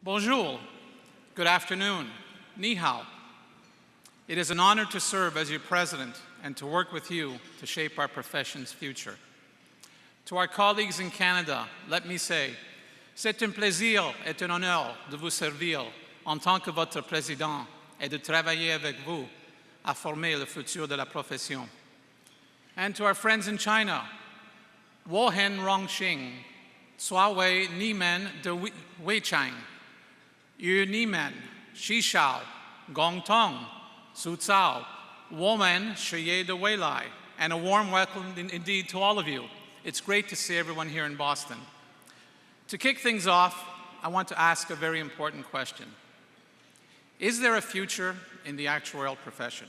Bonjour, good afternoon, ni hao. It is an honor to serve as your president and to work with you to shape our profession's future. To our colleagues in Canada, let me say, c'est un plaisir et un honneur de vous servir en tant que votre président et de travailler avec vous à former le futur de la profession. And to our friends in China, 我很荣幸作为你们的会长，与你们携手共同塑造我们事业的未来. And a warm welcome indeed to all of you. It's great to see everyone here in Boston. To kick things off, I want to ask a very important question. Is there a future in the actuarial profession?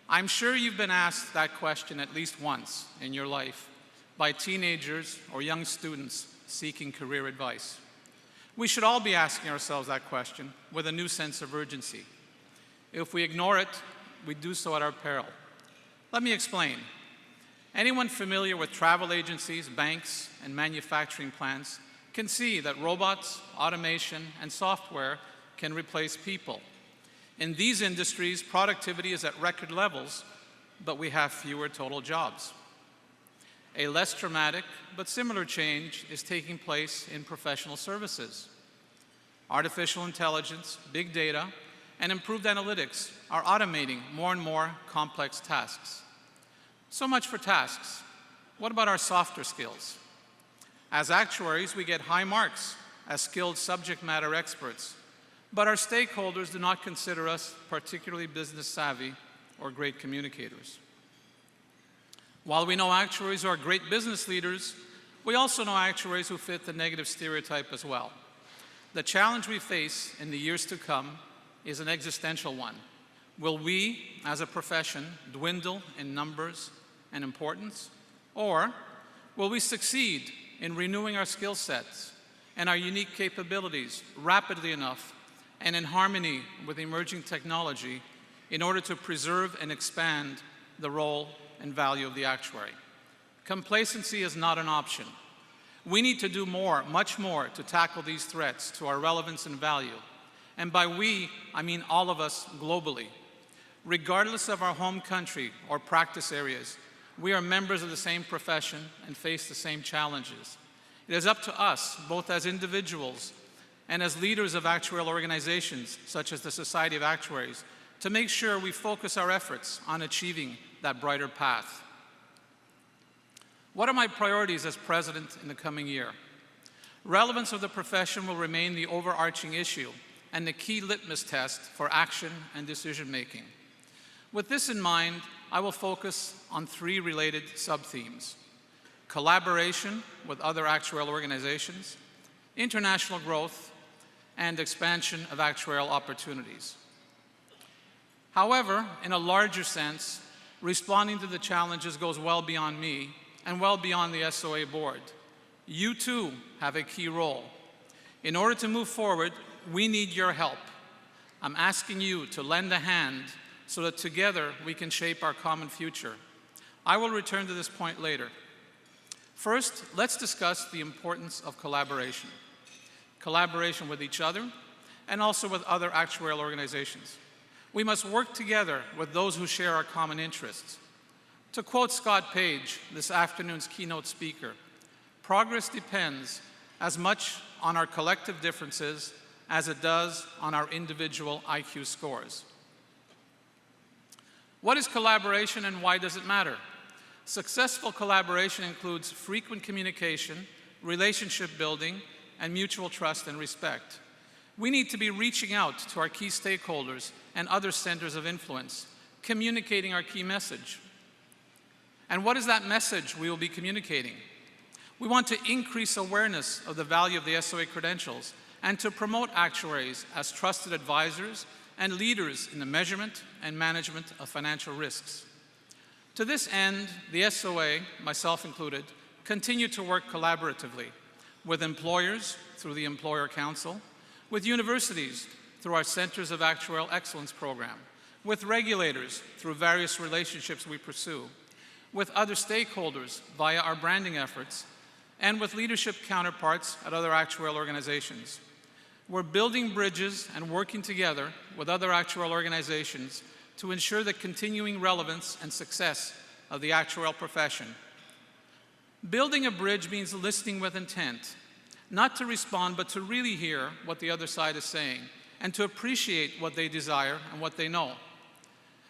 I'm sure you've been asked that question at least once in your life by teenagers or young students seeking career advice. We should all be asking ourselves that question with a new sense of urgency. If we ignore it, we do so at our peril. Let me explain. Anyone familiar with travel agencies, banks, and manufacturing plants can see that robots, automation, and software can replace people. In these industries, productivity is at record levels, but we have fewer total jobs. A less dramatic but similar change is taking place in professional services. Artificial intelligence, big data, and improved analytics are automating more and more complex tasks. So much for tasks. What about our softer skills? As actuaries, we get high marks as skilled subject matter experts, but our stakeholders do not consider us particularly business savvy or great communicators. While we know actuaries who are great business leaders, we also know actuaries who fit the negative stereotype as well. The challenge we face in the years to come is an existential one. Will we, as a profession, dwindle in numbers and importance? Or will we succeed in renewing our skill sets and our unique capabilities rapidly enough and in harmony with emerging technology in order to preserve and expand the role and value of the actuary? Complacency is not an option. We need to do more, much more, to tackle these threats to our relevance and value. And by we, I mean all of us globally. Regardless of our home country or practice areas, we are members of the same profession and face the same challenges. It is up to us, both as individuals and as leaders of actuarial organizations, such as the Society of Actuaries, to make sure we focus our efforts on achieving that brighter path. What are my priorities as president in the coming year? Relevance of the profession will remain the overarching issue and the key litmus test for action and decision making. With this in mind, I will focus on three related sub-themes: collaboration with other actuarial organizations, international growth, and expansion of actuarial opportunities. However, in a larger sense, responding to the challenges goes well beyond me and well beyond the SOA board. You too have a key role. In order to move forward, we need your help. I'm asking you to lend a hand so that together we can shape our common future. I will return to this point later. First, let's discuss the importance of collaboration. Collaboration with each other and also with other actuarial organizations. We must work together with those who share our common interests. To quote Scott Page, this afternoon's keynote speaker, progress depends as much on our collective differences as it does on our individual IQ scores. What is collaboration and why does it matter? Successful collaboration includes frequent communication, relationship building, and mutual trust and respect. We need to be reaching out to our key stakeholders and other centers of influence, communicating our key message. And what is that message we will be communicating? We want to increase awareness of the value of the SOA credentials and to promote actuaries as trusted advisors and leaders in the measurement and management of financial risks. To this end, the SOA, myself included, continue to work collaboratively with employers through the Employer Council, with universities through our Centers of Actuarial Excellence program, with regulators through various relationships we pursue, with other stakeholders via our branding efforts, and with leadership counterparts at other actuarial organizations. We're building bridges and working together with other actuarial organizations to ensure the continuing relevance and success of the actuarial profession. Building a bridge means listening with intent, not to respond, but to really hear what the other side is saying and to appreciate what they desire and what they know.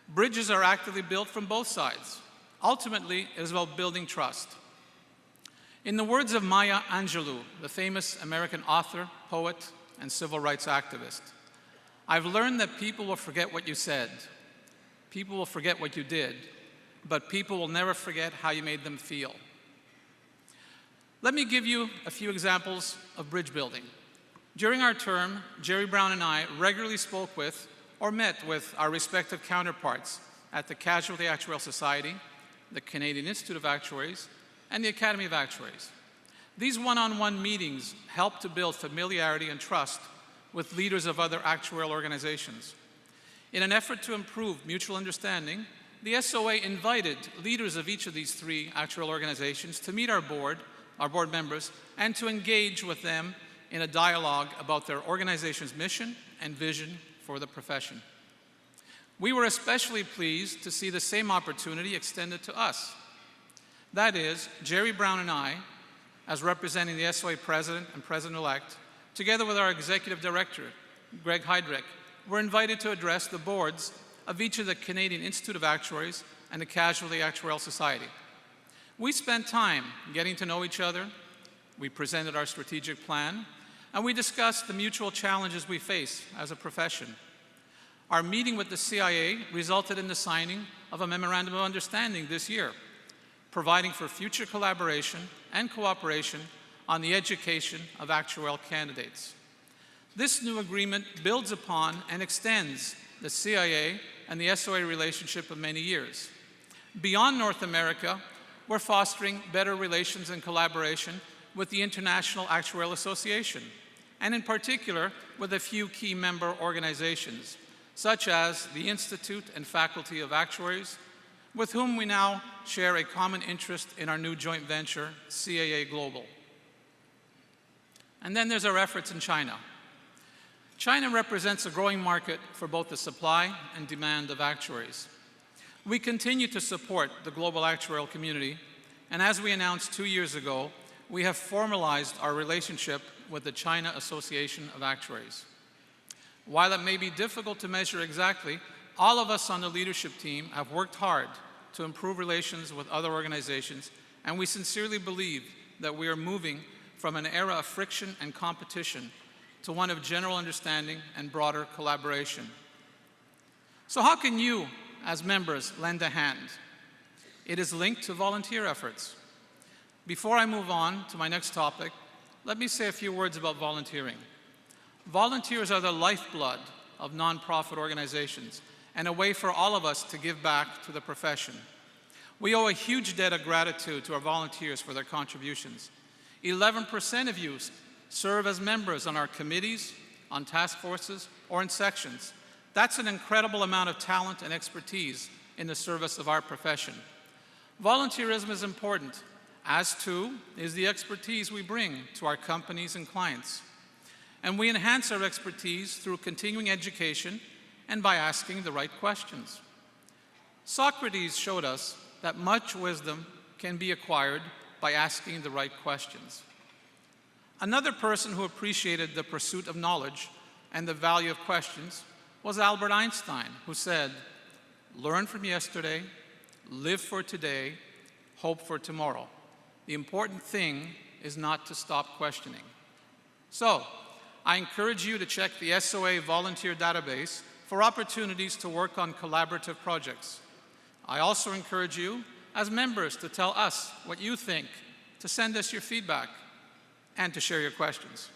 Bridges are actively built from both sides. Ultimately, it is about building trust. In the words of Maya Angelou, the famous American author, poet, and civil rights activist, "I've learned that people will forget what you said, people will forget what you did, but people will never forget how you made them feel." Let me give you a few examples of bridge building. During our term, Jerry Brown and I regularly spoke with or met with our respective counterparts at the Casualty Actuarial Society, the Canadian Institute of Actuaries, and the Academy of Actuaries. These one-on-one meetings help to build familiarity and trust with leaders of other actuarial organizations. In an effort to improve mutual understanding, the SOA invited leaders of each of these three actuarial organizations to meet our board members, and to engage with them in a dialogue about their organization's mission and vision for the profession. We were especially pleased to see the same opportunity extended to us. That is, Jerry Brown and I, as representing the SOA President and President-elect, together with our Executive Director, Greg Heydrich, were invited to address the boards of each of the Canadian Institute of Actuaries and the Casualty Actuarial Society. We spent time getting to know each other, we presented our strategic plan, and we discussed the mutual challenges we face as a profession. Our meeting with the CIA resulted in the signing of a Memorandum of Understanding this year, providing for future collaboration and cooperation on the education of actuarial candidates. This new agreement builds upon and extends the CIA and the SOA relationship of many years. Beyond North America, we're fostering better relations and collaboration with the International Actuarial Association, and in particular with a few key member organizations, such as the Institute and Faculty of Actuaries, with whom we now share a common interest in our new joint venture, CAA Global. And then there's our efforts in China. China represents a growing market for both the supply and demand of actuaries. We continue to support the global actuarial community, and as we announced 2 years ago, we have formalized our relationship with the China Association of Actuaries. While it may be difficult to measure exactly, all of us on the leadership team have worked hard to improve relations with other organizations, and we sincerely believe that we are moving from an era of friction and competition to one of general understanding and broader collaboration. So how can you, as members, lend a hand? It is linked to volunteer efforts. Before I move on to my next topic, let me say a few words about volunteering. Volunteers are the lifeblood of nonprofit organizations and a way for all of us to give back to the profession. We owe a huge debt of gratitude to our volunteers for their contributions. 11% of you serve as members on our committees, on task forces, or in sections. That's an incredible amount of talent and expertise in the service of our profession. Volunteerism is important, as too is the expertise we bring to our companies and clients. And we enhance our expertise through continuing education and by asking the right questions. Socrates showed us that much wisdom can be acquired by asking the right questions. Another person who appreciated the pursuit of knowledge and the value of questions was Albert Einstein, who said, "Learn from yesterday, live for today, hope for tomorrow. The important thing is not to stop questioning." So, I encourage you to check the SOA volunteer database for opportunities to work on collaborative projects. I also encourage you, as members, to tell us what you think, to send us your feedback, and to share your questions.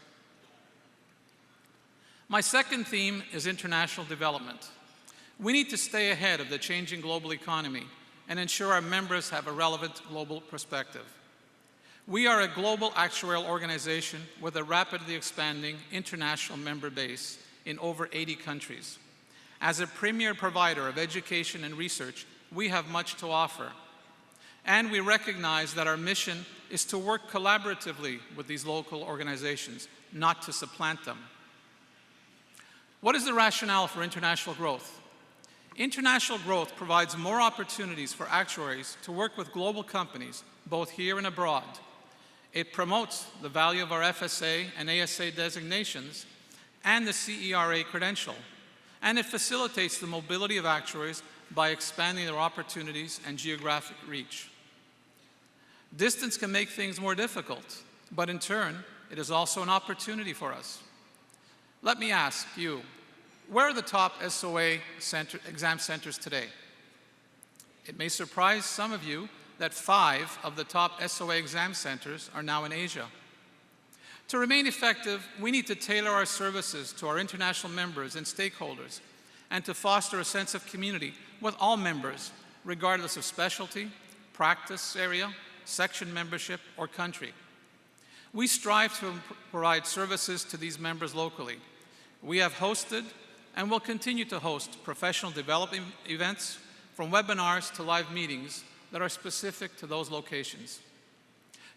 My second theme is international development. We need to stay ahead of the changing global economy and ensure our members have a relevant global perspective. We are a global actuarial organization with a rapidly expanding international member base in over 80 countries. As a premier provider of education and research, we have much to offer. And we recognize that our mission is to work collaboratively with these local organizations, not to supplant them. What is the rationale for international growth? International growth provides more opportunities for actuaries to work with global companies, both here and abroad. It promotes the value of our FSA and ASA designations and the CERA credential, and it facilitates the mobility of actuaries by expanding their opportunities and geographic reach. Distance can make things more difficult, but in turn, it is also an opportunity for us. Let me ask you, where are the top SOA exam centers today? It may surprise some of you that 5 of the top SOA exam centers are now in Asia. To remain effective, we need to tailor our services to our international members and stakeholders, and to foster a sense of community with all members, regardless of specialty, practice area, section membership, or country. We strive to provide services to these members locally. We have hosted and will continue to host professional development events, from webinars to live meetings that are specific to those locations.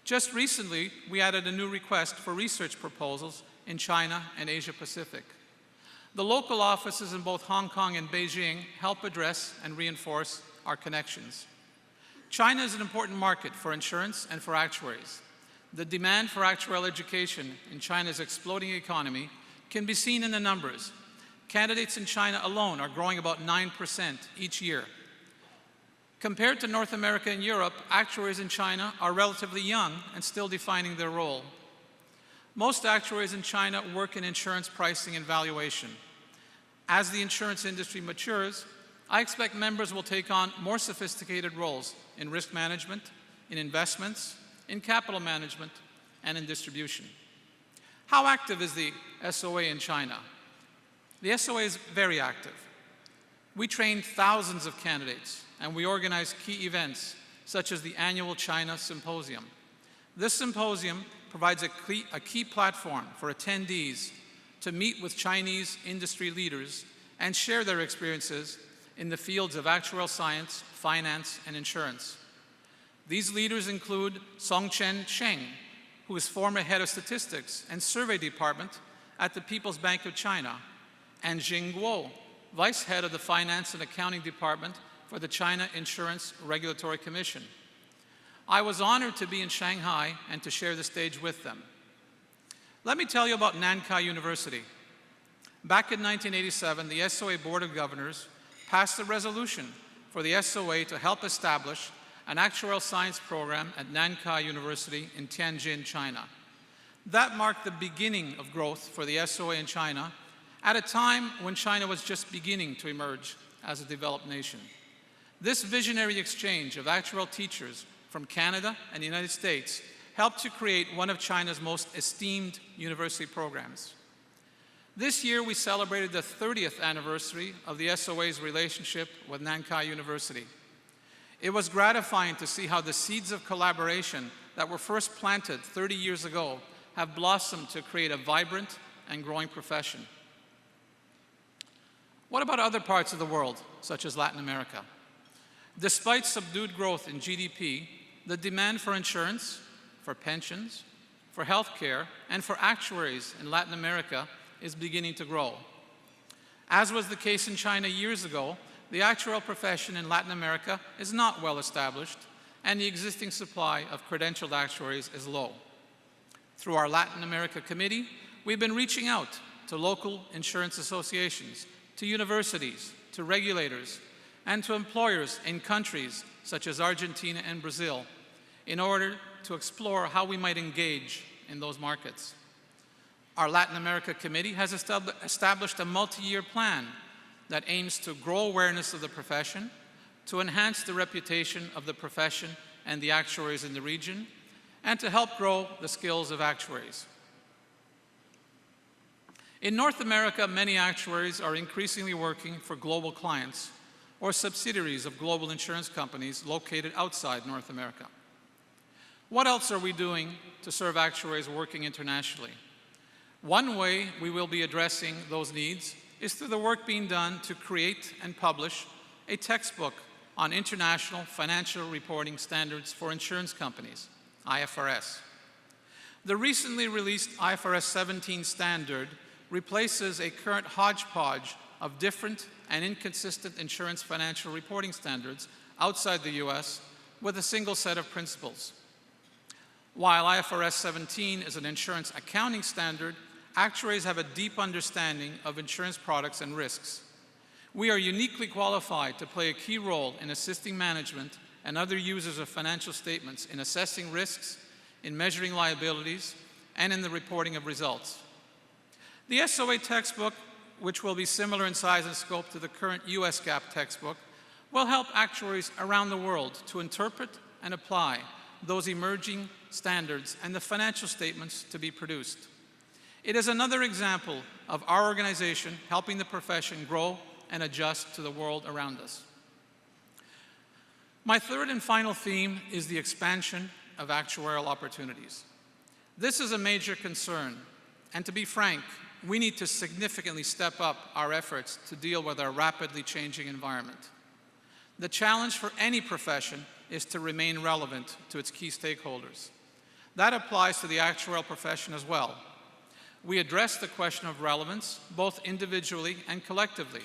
Just recently, we added a new request for research proposals in China and Asia Pacific. The local offices in both Hong Kong and Beijing help address and reinforce our connections. China is an important market for insurance and for actuaries. The demand for actuarial education in China's exploding economy can be seen in the numbers. Candidates in China alone are growing about 9% each year. Compared to North America and Europe, actuaries in China are relatively young and still defining their role. Most actuaries in China work in insurance pricing and valuation. As the insurance industry matures, I expect members will take on more sophisticated roles in risk management, in investments, in capital management, and in distribution. How active is the SOA in China? The SOA is very active. We train thousands of candidates, and we organize key events, such as the annual China Symposium. This symposium provides a key platform for attendees to meet with Chinese industry leaders and share their experiences in the fields of actuarial science, finance, and insurance. These leaders include Songchen Sheng, who is former head of statistics and survey department at the People's Bank of China, and Jing Guo, vice head of the finance and accounting department for the China Insurance Regulatory Commission. I was honored to be in Shanghai and to share the stage with them. Let me tell you about Nankai University. Back in 1987, the SOA Board of Governors passed a resolution for the SOA to help establish an actuarial science program at Nankai University in Tianjin, China. That marked the beginning of growth for the SOA in China at a time when China was just beginning to emerge as a developed nation. This visionary exchange of actuarial teachers from Canada and the United States helped to create one of China's most esteemed university programs. This year, we celebrated the 30th anniversary of the SOA's relationship with Nankai University. It was gratifying to see how the seeds of collaboration that were first planted 30 years ago have blossomed to create a vibrant and growing profession. What about other parts of the world, such as Latin America? Despite subdued growth in GDP, the demand for insurance, for pensions, for healthcare, and for actuaries in Latin America is beginning to grow. As was the case in China years ago, the actuarial profession in Latin America is not well established, and the existing supply of credentialed actuaries is low. Through our Latin America Committee, we've been reaching out to local insurance associations, to universities, to regulators, and to employers in countries such as Argentina and Brazil in order to explore how we might engage in those markets. Our Latin America Committee has established a multi-year plan that aims to grow awareness of the profession, to enhance the reputation of the profession and the actuaries in the region, and to help grow the skills of actuaries. In North America, many actuaries are increasingly working for global clients or subsidiaries of global insurance companies located outside North America. What else are we doing to serve actuaries working internationally? One way we will be addressing those needs is through the work being done to create and publish a textbook on International Financial Reporting Standards for Insurance Companies, IFRS. The recently released IFRS 17 standard replaces a current hodgepodge of different and inconsistent insurance financial reporting standards outside the US with a single set of principles. While IFRS 17 is an insurance accounting standard, actuaries have a deep understanding of insurance products and risks. We are uniquely qualified to play a key role in assisting management and other users of financial statements in assessing risks, in measuring liabilities, and in the reporting of results. The SOA textbook, which will be similar in size and scope to the current US GAAP textbook, will help actuaries around the world to interpret and apply those emerging standards and the financial statements to be produced. It is another example of our organization helping the profession grow and adjust to the world around us. My third and final theme is the expansion of actuarial opportunities. This is a major concern, and to be frank, we need to significantly step up our efforts to deal with our rapidly changing environment. The challenge for any profession is to remain relevant to its key stakeholders. That applies to the actuarial profession as well. We address the question of relevance both individually and collectively.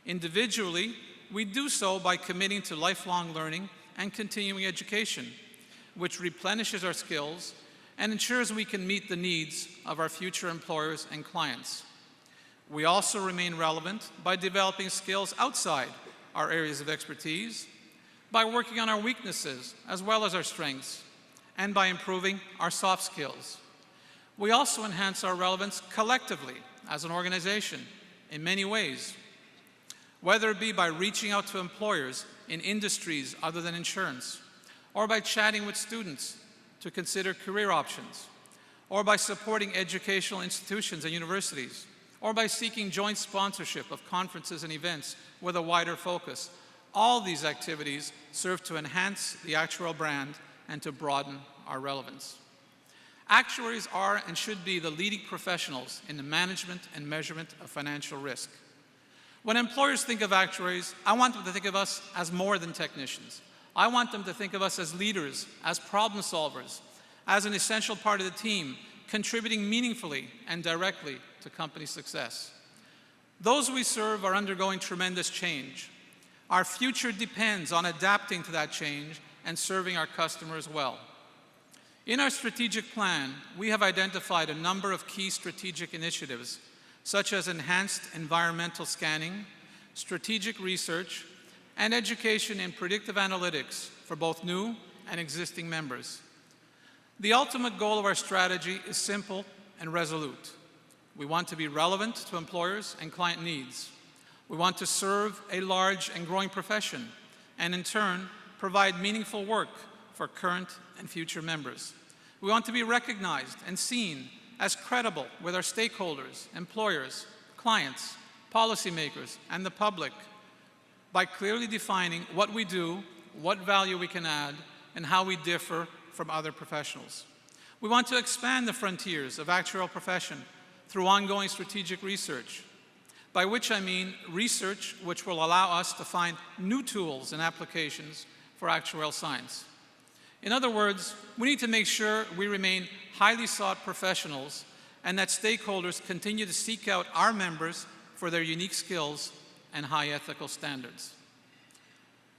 Individually, we do so by committing to lifelong learning and continuing education, which replenishes our skills and ensures we can meet the needs of our future employers and clients. We also remain relevant by developing skills outside our areas of expertise, by working on our weaknesses as well as our strengths, and by improving our soft skills. We also enhance our relevance collectively as an organization in many ways, whether it be by reaching out to employers in industries other than insurance, or by chatting with students to consider career options, or by supporting educational institutions and universities, or by seeking joint sponsorship of conferences and events with a wider focus. All these activities serve to enhance the actuarial brand and to broaden our relevance. Actuaries are and should be the leading professionals in the management and measurement of financial risk. When employers think of actuaries, I want them to think of us as more than technicians. I want them to think of us as leaders, as problem solvers, as an essential part of the team, contributing meaningfully and directly to company success. Those we serve are undergoing tremendous change. Our future depends on adapting to that change and serving our customers well. In our strategic plan, we have identified a number of key strategic initiatives, such as enhanced environmental scanning, strategic research, and education in predictive analytics for both new and existing members. The ultimate goal of our strategy is simple and resolute. We want to be relevant to employers and client needs. We want to serve a large and growing profession, and in turn, provide meaningful work for current and future members. We want to be recognized and seen as credible with our stakeholders, employers, clients, policymakers, and the public by clearly defining what we do, what value we can add, and how we differ from other professionals. We want to expand the frontiers of actuarial profession through ongoing strategic research, by which I mean research which will allow us to find new tools and applications for actuarial science. In other words, we need to make sure we remain highly sought professionals and that stakeholders continue to seek out our members for their unique skills and high ethical standards.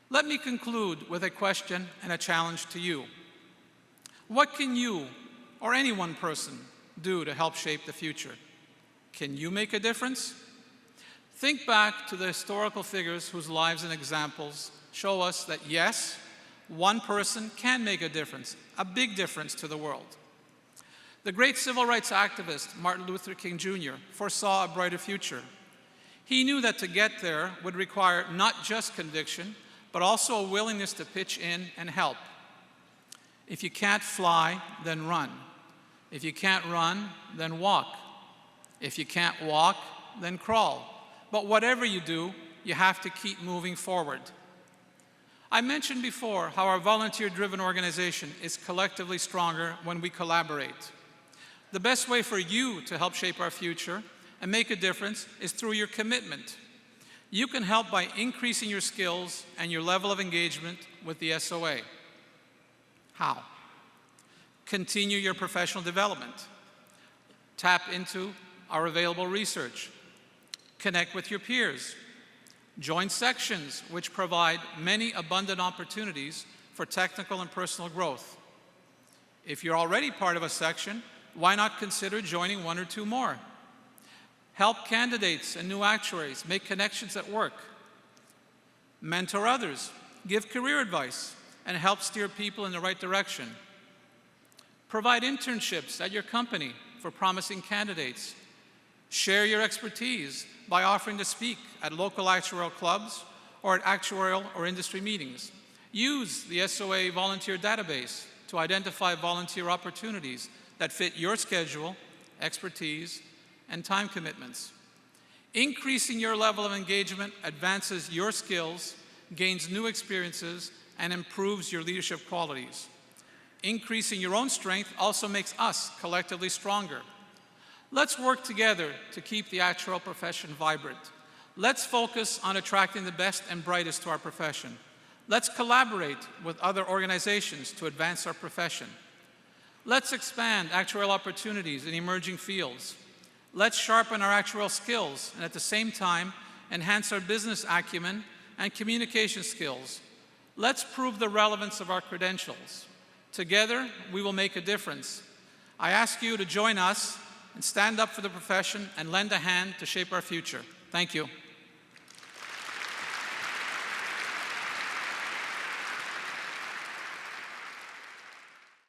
Let me conclude with a question and a challenge to you. What can you or any one person do to help shape the future? Can you make a difference? Think back to the historical figures whose lives and examples show us that yes, one person can make a difference, a big difference to the world. The great civil rights activist Martin Luther King Jr. foresaw a brighter future. He knew that to get there would require not just conviction, but also a willingness to pitch in and help. If you can't fly, then run. If you can't run, then walk. If you can't walk, then crawl. But whatever you do, you have to keep moving forward. I mentioned before how our volunteer-driven organization is collectively stronger when we collaborate. The best way for you to help shape our future and make a difference is through your commitment. You can help by increasing your skills and your level of engagement with the SOA. How? Continue your professional development. Tap into our available research. Connect with your peers. Join sections which provide many abundant opportunities for technical and personal growth. If you're already part of a section, why not consider joining one or two more? Help candidates and new actuaries make connections at work. Mentor others, give career advice, and help steer people in the right direction. Provide internships at your company for promising candidates. Share your expertise by offering to speak at local actuarial clubs or at actuarial or industry meetings. Use the SOA volunteer database to identify volunteer opportunities that fit your schedule, expertise, and time commitments. Increasing your level of engagement advances your skills, gains new experiences, and improves your leadership qualities. Increasing your own strength also makes us collectively stronger. Let's work together to keep the actuarial profession vibrant. Let's focus on attracting the best and brightest to our profession. Let's collaborate with other organizations to advance our profession. Let's expand actuarial opportunities in emerging fields. Let's sharpen our actuarial skills and at the same time enhance our business acumen and communication skills. Let's prove the relevance of our credentials. Together, we will make a difference. I ask you to join us and stand up for the profession and lend a hand to shape our future. Thank you.